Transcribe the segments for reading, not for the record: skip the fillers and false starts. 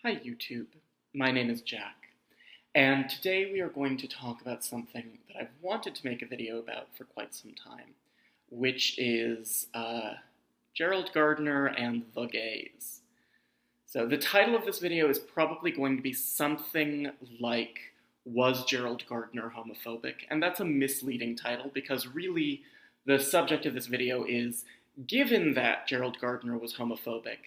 Hi YouTube, my name is Jack, and today we are going to talk about something that I've wanted to make a video about for quite some time, which is Gerald Gardner and the gays. So the title of this video is probably going to be something like, Was Gerald Gardner homophobic? And that's a misleading title because really the subject of this video is, given that Gerald Gardner was homophobic,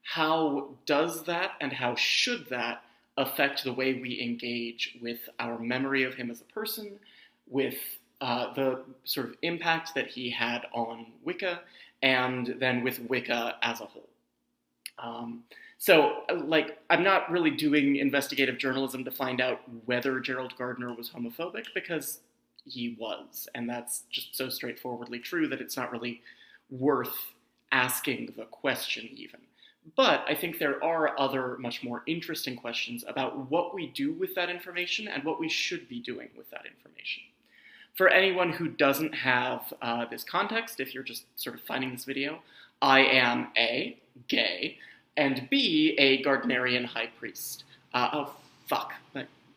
how does that and how should that affect the way we engage with our memory of him as a person, with the sort of impact that he had on Wicca, and then with Wicca as a whole? I'm not really doing investigative journalism to find out whether Gerald Gardner was homophobic, because he was, and that's just so straightforwardly true that it's not really worth asking the question even. But I think there are other much more interesting questions about what we do with that information and what we should be doing with that information. For anyone who doesn't have this context, if you're just sort of finding this video, I am A, gay, and B, a Gardnerian high priest.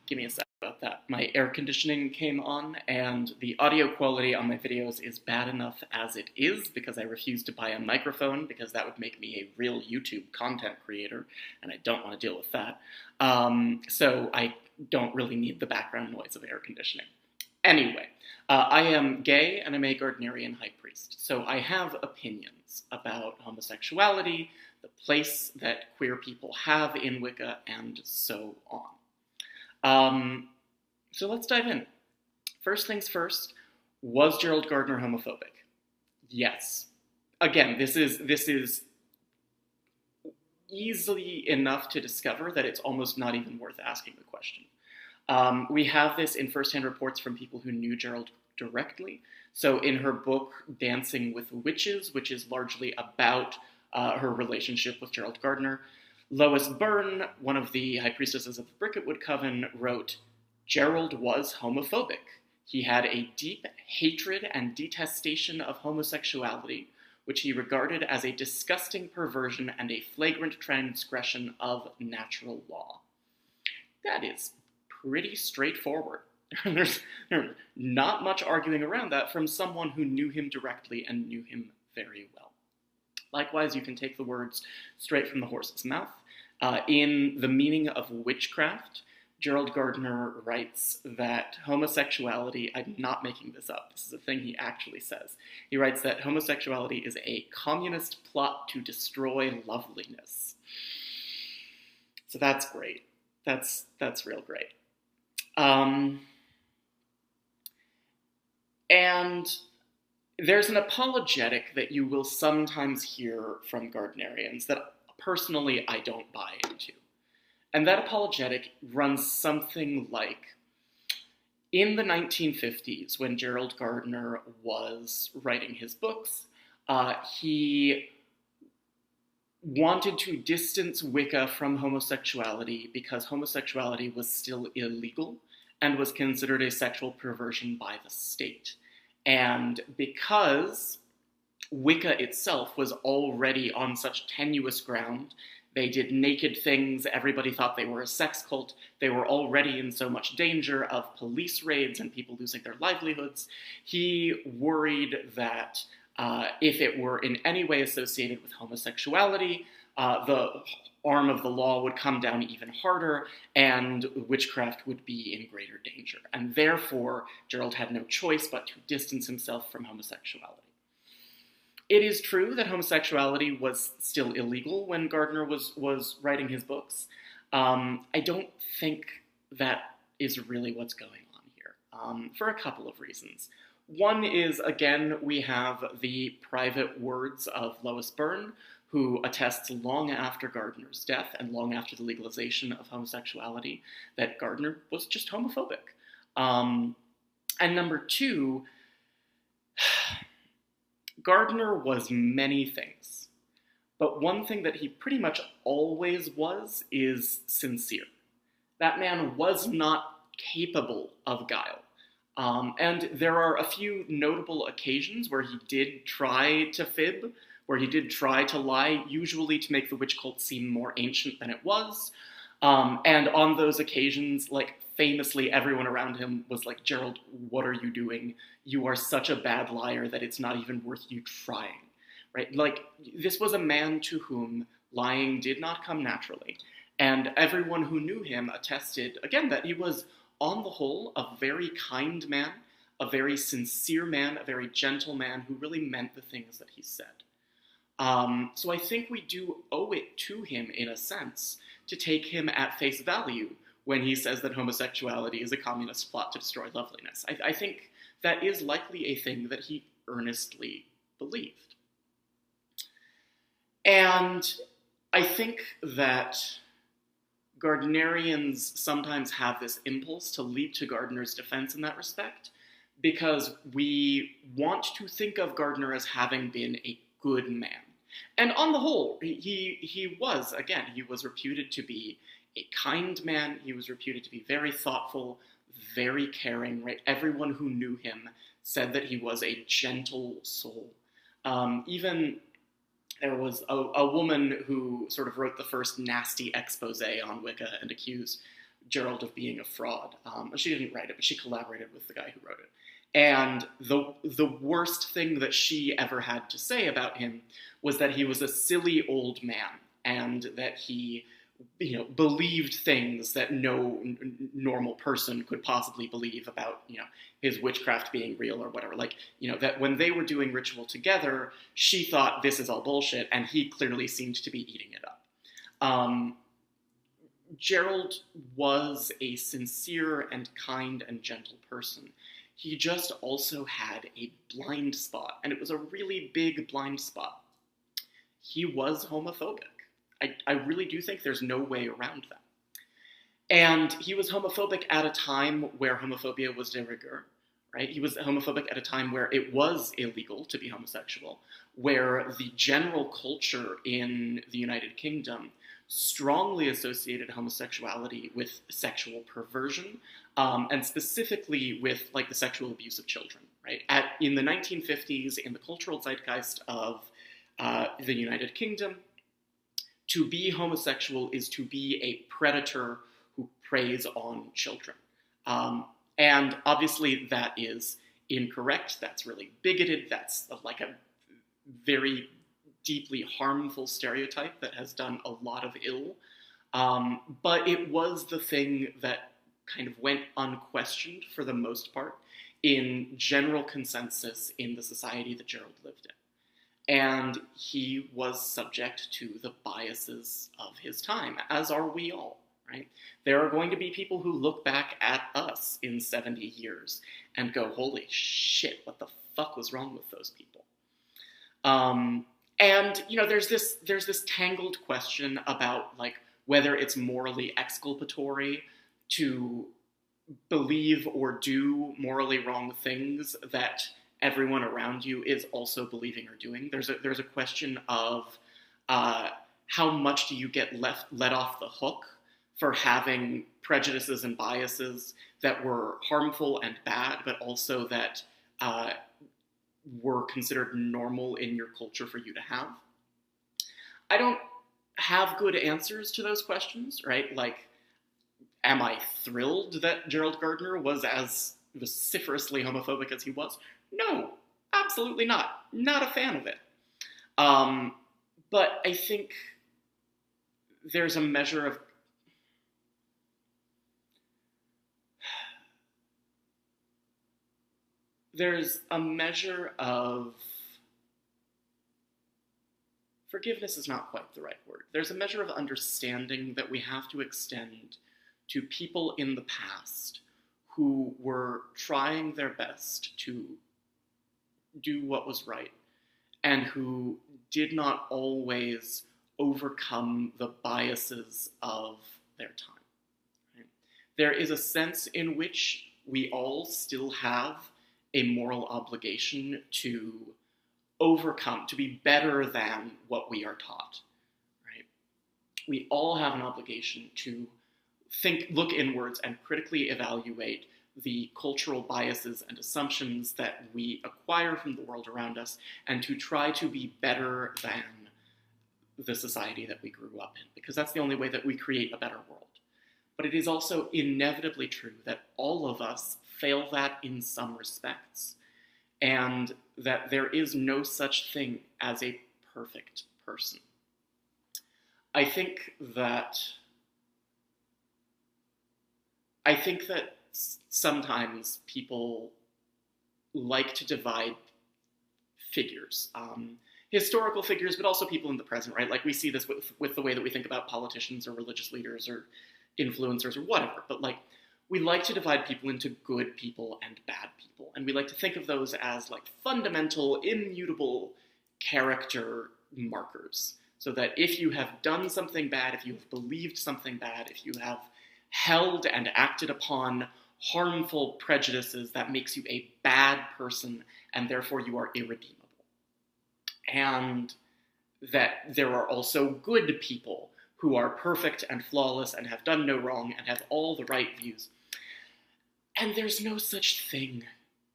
Give me a sec about that. My air conditioning came on, and the audio quality on my videos is bad enough as it is because I refuse to buy a microphone because that would make me a real YouTube content creator, and I don't want to deal with that. So I don't really need the background noise of air conditioning. Anyway, I am gay and I'm a Gardnerian high priest, so I have opinions about homosexuality, the place that queer people have in Wicca, and so on. So let's dive in. First things first, was Gerald Gardner homophobic? Yes. Again, this is easily enough to discover that it's almost not even worth asking the question. We have this in first-hand reports from people who knew Gerald directly. So in her book, Dancing with Witches, which is largely about her relationship with Gerald Gardner, Lois Byrne, one of the high priestesses of the Bricketwood Coven, wrote, Gerald was homophobic. He had a deep hatred and detestation of homosexuality, which he regarded as a disgusting perversion and a flagrant transgression of natural law. That is pretty straightforward. There's not much arguing around that from someone who knew him directly and knew him very well. Likewise, you can take the words straight from the horse's mouth. In The Meaning of Witchcraft, Gerald Gardner writes that homosexuality, I'm not making this up, this is a thing he actually says. He writes that homosexuality is a communist plot to destroy loveliness. So that's great. That's real great. And there's an apologetic that you will sometimes hear from Gardnerians that personally I don't buy into. And that apologetic runs something like, in the 1950s, when Gerald Gardner was writing his books, he wanted to distance Wicca from homosexuality because homosexuality was still illegal and was considered a sexual perversion by the state. And because Wicca itself was already on such tenuous ground, they did naked things, everybody thought they were a sex cult, they were already in so much danger of police raids and people losing their livelihoods, he worried that if it were in any way associated with homosexuality, the arm of the law would come down even harder, and witchcraft would be in greater danger. And therefore, Gerald had no choice but to distance himself from homosexuality. It is true that homosexuality was still illegal when Gardner was writing his books. I don't think that is really what's going on here, for a couple of reasons. One is, again, we have the private words of Lois Byrne, who attests long after Gardner's death and long after the legalization of homosexuality that Gardner was just homophobic. And number two, Gardner was many things, but one thing that he pretty much always was is sincere. That man was not capable of guile. And there are a few notable occasions where he did try to fib, where he did try to lie, usually to make the witch cult seem more ancient than it was. And on those occasions, like, famously, everyone around him was like, Gerald, what are you doing? You are such a bad liar that it's not even worth you trying, right? Like, this was a man to whom lying did not come naturally. And everyone who knew him attested, again, that he was, on the whole, a very kind man, a very sincere man, a very gentle man who really meant the things that he said. So I think we do owe it to him, in a sense, to take him at face value when he says that homosexuality is a communist plot to destroy loveliness. I think that is likely a thing that he earnestly believed. And I think that Gardnerians sometimes have this impulse to leap to Gardner's defense in that respect, because we want to think of Gardner as having been a good man. And on the whole, he was, again, he was reputed to be a kind man. He was reputed to be very thoughtful, very caring, right? Everyone who knew him said that he was a gentle soul. Even there was a woman who sort of wrote the first nasty expose on Wicca and accused Gerald of being a fraud. She didn't write it, but she collaborated with the guy who wrote it. And the worst thing that she ever had to say about him was that he was a silly old man, and that he, believed things that no normal person could possibly believe about, his witchcraft being real or whatever. Like, that when they were doing ritual together, she thought this is all bullshit, and he clearly seemed to be eating it up. Gerald was a sincere and kind and gentle person. He just also had a blind spot, and it was a really big blind spot. He was homophobic. I really do think there's no way around that. And he was homophobic at a time where homophobia was de rigueur, right? He was homophobic at a time where it was illegal to be homosexual, where the general culture in the United Kingdom strongly associated homosexuality with sexual perversion, and specifically with, like, the sexual abuse of children, right? In the 1950s, in the cultural zeitgeist of the United Kingdom, to be homosexual is to be a predator who preys on children. And obviously that is incorrect, that's really bigoted, that's like a very deeply harmful stereotype that has done a lot of ill. But it was the thing that kind of went unquestioned for the most part in general consensus in the society that Gerald lived in. And he was subject to the biases of his time, as are we all, right? There are going to be people who look back at us in 70 years and go, holy shit, what the fuck was wrong with those people? And, there's this tangled question about, like, whether it's morally exculpatory to believe or do morally wrong things that everyone around you is also believing or doing. There's a question of how much do you get let off the hook for having prejudices and biases that were harmful and bad, but also that were considered normal in your culture for you to have. I don't have good answers to those questions, right? Like, am I thrilled that Gerald Gardner was as vociferously homophobic as he was? No, absolutely not. Not a fan of it. But I think there's a measure of forgiveness is not quite the right word. There's a measure of understanding that we have to extend to people in the past who were trying their best to do what was right, and who did not always overcome the biases of their time. Right? There is a sense in which we all still have a moral obligation to overcome, to be better than what we are taught. Right? We all have an obligation to look inwards and critically evaluate the cultural biases and assumptions that we acquire from the world around us, and to try to be better than the society that we grew up in, because that's the only way that we create a better world. but it is also inevitably true that all of us fail that in some respects, and that there is no such thing as a perfect person. I think that sometimes people like to divide figures, historical figures, but also people in the present, right? Like we see this with the way that we think about politicians or religious leaders or influencers or whatever. But like we like to divide people into good people and bad people, and we like to think of those as like fundamental, immutable character markers. So that if you have done something bad, if you have believed something bad, if you have held and acted upon harmful prejudices, that makes you a bad person, and therefore you are irredeemable. And that there are also good people who are perfect and flawless and have done no wrong and have all the right views. And there's no such thing.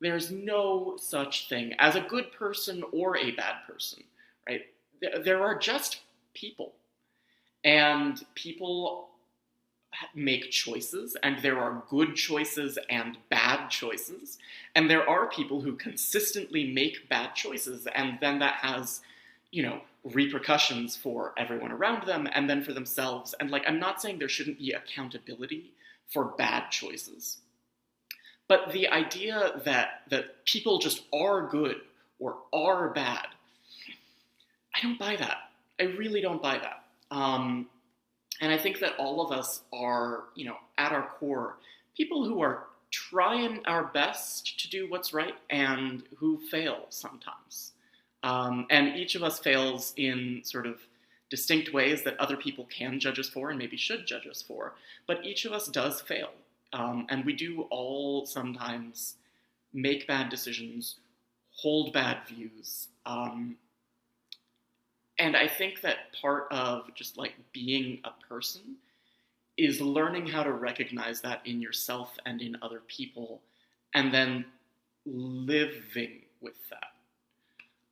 There's no such thing as a good person or a bad person, right? There are just people. And people make choices, and there are good choices and bad choices. And there are people who consistently make bad choices, and then that has, repercussions for everyone around them and then for themselves. And like, I'm not saying there shouldn't be accountability for bad choices, but the idea that people just are good or are bad, I don't buy that. I really don't buy that. And I think that all of us are, at our core, people who are trying our best to do what's right and who fail sometimes. And each of us fails in sort of distinct ways that other people can judge us for and maybe should judge us for. But each of us does fail. And we do all sometimes make bad decisions, hold bad views. And I think that part of just like being a person is learning how to recognize that in yourself and in other people, and then living with that.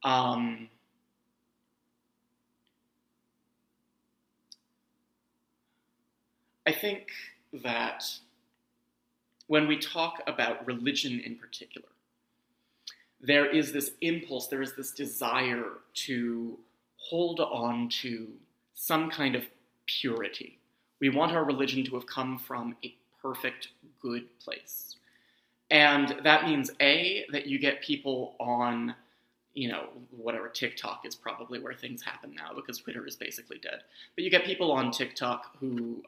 I think that when we talk about religion in particular, there is this impulse, there is this desire to hold on to some kind of purity. We want our religion to have come from a perfect, good place. And that means, A, that you get people on, whatever, TikTok is probably where things happen now because Twitter is basically dead. But you get people on TikTok who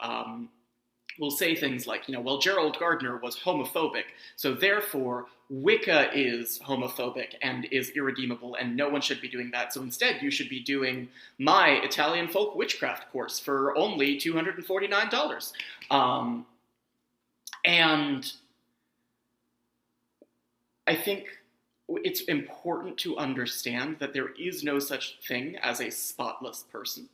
will say things like, well, Gerald Gardner was homophobic, so therefore Wicca is homophobic and is irredeemable, and no one should be doing that. So instead, you should be doing my Italian folk witchcraft course for only $249. And I think it's important to understand that there is no such thing as a spotless person.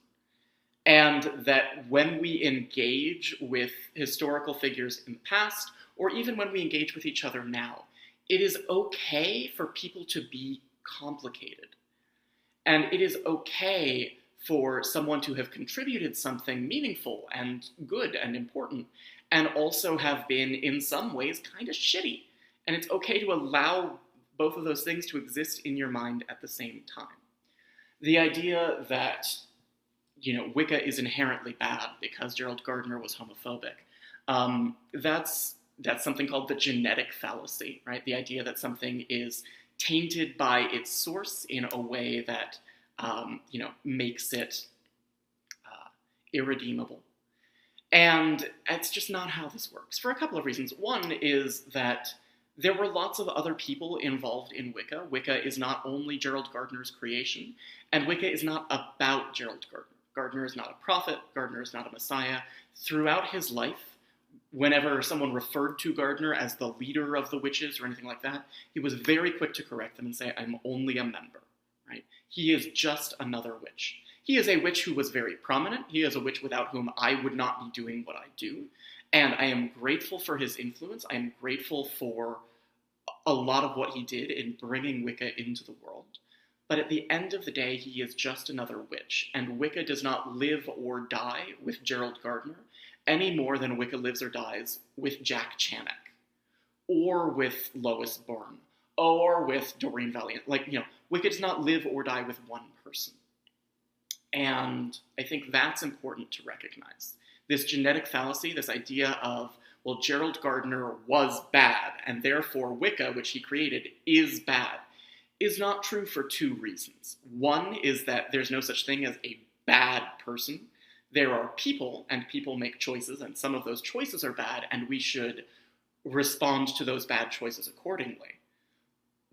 And that when we engage with historical figures in the past, or even when we engage with each other now, it is okay for people to be complicated. And it is okay for someone to have contributed something meaningful and good and important, and also have been, in some ways, kind of shitty. And it's okay to allow both of those things to exist in your mind at the same time. The idea that Wicca is inherently bad because Gerald Gardner was homophobic. That's something called the genetic fallacy, right? The idea that something is tainted by its source in a way that, makes it irredeemable. And it's just not how this works for a couple of reasons. One is that there were lots of other people involved in Wicca. Wicca is not only Gerald Gardner's creation, and Wicca is not about Gerald Gardner. Gardner is not a prophet. Gardner is not a messiah. Throughout his life, whenever someone referred to Gardner as the leader of the witches or anything like that, he was very quick to correct them and say, I'm only a member, right? He is just another witch. He is a witch who was very prominent. He is a witch without whom I would not be doing what I do. And I am grateful for his influence. I am grateful for a lot of what he did in bringing Wicca into the world. But at the end of the day, he is just another witch, and Wicca does not live or die with Gerald Gardner, any more than Wicca lives or dies with Jack Chanick, or with Lois Byrne, or with Doreen Valiant. Wicca does not live or die with one person. And I think that's important to recognize. This genetic fallacy, this idea of, well, Gerald Gardner was bad, and therefore Wicca, which he created, is bad, is not true for two reasons. One is that there's no such thing as a bad person. There are people, and people make choices, and some of those choices are bad, and we should respond to those bad choices accordingly.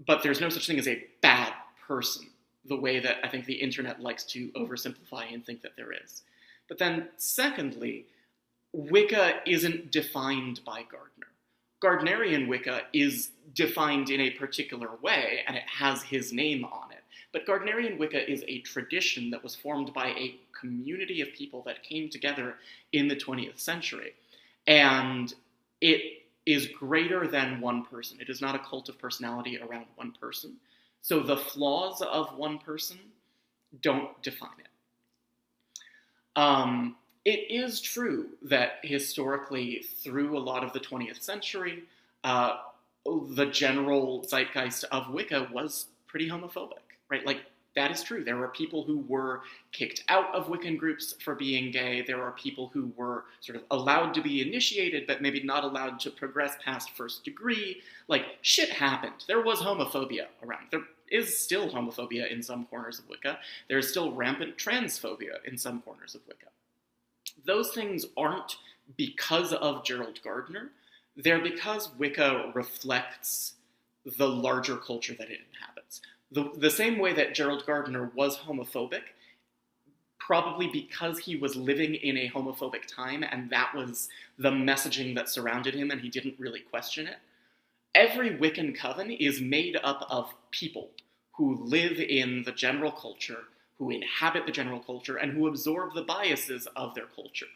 But there's no such thing as a bad person, the way that I think the internet likes to oversimplify and think that there is. But then, secondly, Wicca isn't defined by Gardner. Gardnerian Wicca is defined in a particular way, and it has his name on it. But Gardnerian Wicca is a tradition that was formed by a community of people that came together in the 20th century. And it is greater than one person. It is not a cult of personality around one person. So the flaws of one person don't define it. It is true that historically, through a lot of the 20th century, the general zeitgeist of Wicca was pretty homophobic, right? That is true. There were people who were kicked out of Wiccan groups for being gay. There are people who were sort of allowed to be initiated, but maybe not allowed to progress past first degree. Shit happened. There was homophobia around. There is still homophobia in some corners of Wicca. There's still rampant transphobia in some corners of Wicca. Those things aren't because of Gerald Gardner. They're because Wicca reflects the larger culture that it inhabits. The same way that Gerald Gardner was homophobic, probably because he was living in a homophobic time and that was the messaging that surrounded him and he didn't really question it. Every Wiccan coven is made up of people who live in the general culture, who inhabit the general culture, and who absorb the biases of their culture.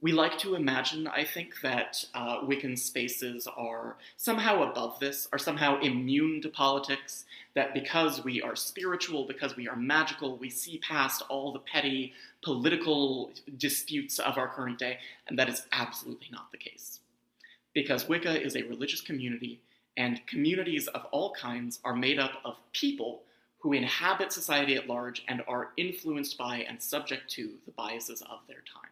We like to imagine, I think, that Wiccan spaces are somehow above this, are somehow immune to politics, that because we are spiritual, because we are magical, we see past all the petty political disputes of our current day, and that is absolutely not the case. Because Wicca is a religious community, and communities of all kinds are made up of people who inhabit society at large and are influenced by and subject to the biases of their time.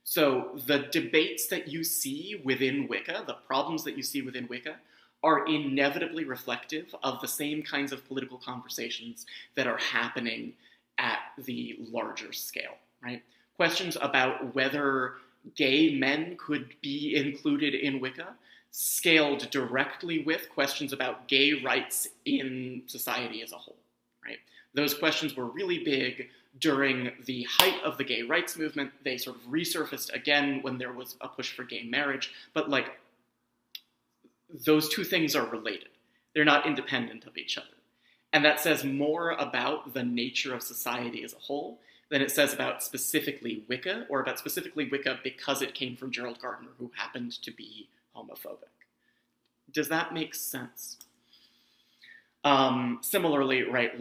So the debates that you see within Wicca, the problems that you see within Wicca, are inevitably reflective of the same kinds of political conversations that are happening at the larger scale, right? Questions about whether gay men could be included in Wicca scaled directly with questions about gay rights in society as a whole, right? Those questions were really big during the height of the gay rights movement. They sort of resurfaced again when there was a push for gay marriage, but those two things are related. They're not independent of each other. And that says more about the nature of society as a whole than it says about specifically Wicca, or about specifically Wicca because it came from Gerald Gardner, who happened to be homophobic. Does that make sense? Similarly, right,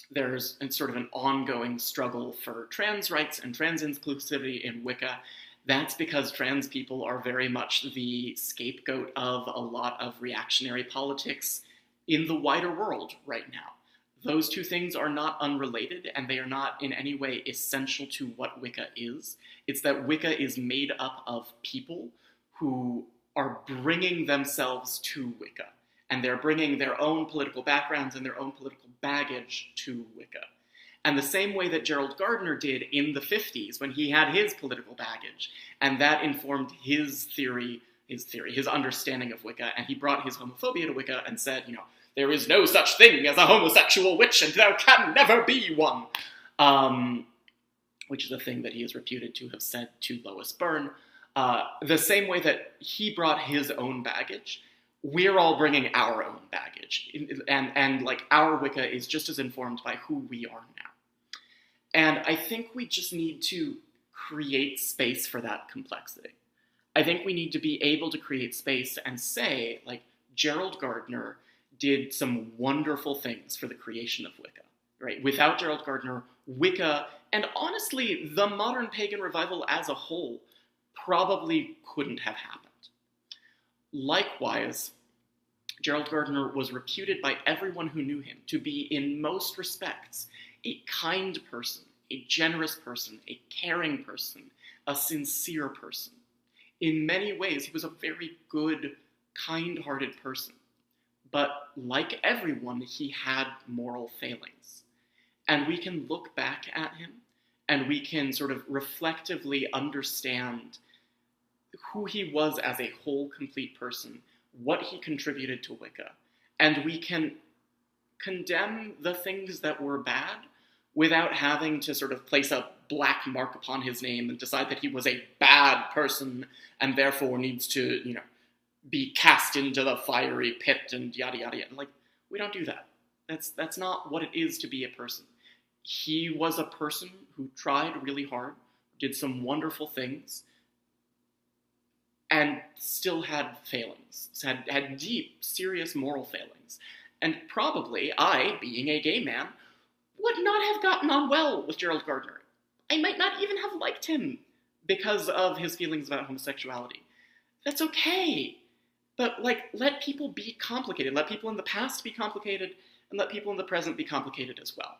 there's sort of an ongoing struggle for trans rights and trans inclusivity in Wicca. That's because trans people are very much the scapegoat of a lot of reactionary politics in the wider world right now. Those two things are not unrelated, and they are not in any way essential to what Wicca is. It's that Wicca is made up of people who are bringing themselves to Wicca, and they're bringing their own political backgrounds and their own political baggage to Wicca. And the same way that Gerald Gardner did in the 50s when he had his political baggage, and that informed his understanding of Wicca, and he brought his homophobia to Wicca and said, there is no such thing as a homosexual witch, and there can never be one. Which is a thing that he is reputed to have said to Lois Byrne. The same way that he brought his own baggage, we're all bringing our own baggage. And our Wicca is just as informed by who we are now. And I think we just need to create space for that complexity. I think we need to be able to create space and say, Gerald Gardner did some wonderful things for the creation of Wicca, right? Without Gerald Gardner, Wicca And honestly, the modern pagan revival as a whole probably couldn't have happened. Likewise, Gerald Gardner was reputed by everyone who knew him to be, in most respects, a kind person, a generous person, a caring person, a sincere person. In many ways, he was a very good, kind-hearted person. But like everyone, he had moral failings. And we can look back at him, and we can sort of reflectively understand who he was as a whole, complete person, what he contributed to Wicca, and we can condemn the things that were bad without having to sort of place a black mark upon his name and decide that he was a bad person and therefore needs to, be cast into the fiery pit and yada yada yada. Like, we don't do that. That's not what it is to be a person. He was a person who tried really hard, did some wonderful things, and still had failings, had deep, serious moral failings. And probably I, being a gay man, would not have gotten on well with Gerald Gardner. I might not even have liked him because of his feelings about homosexuality. That's okay. But, let people be complicated. Let people in the past be complicated, and let people in the present be complicated as well.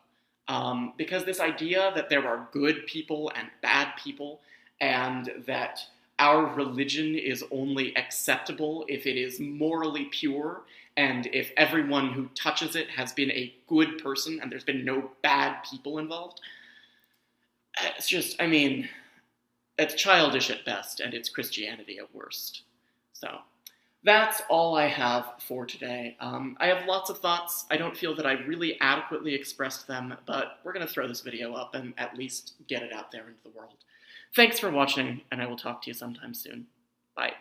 Because this idea that there are good people and bad people, and that our religion is only acceptable if it is morally pure, and if everyone who touches it has been a good person, and there's been no bad people involved. It's just, it's childish at best, and it's Christianity at worst. So, that's all I have for today. I have lots of thoughts. I don't feel that I really adequately expressed them, but we're going to throw this video up and at least get it out there into the world. Thanks for watching, and I will talk to you sometime soon. Bye.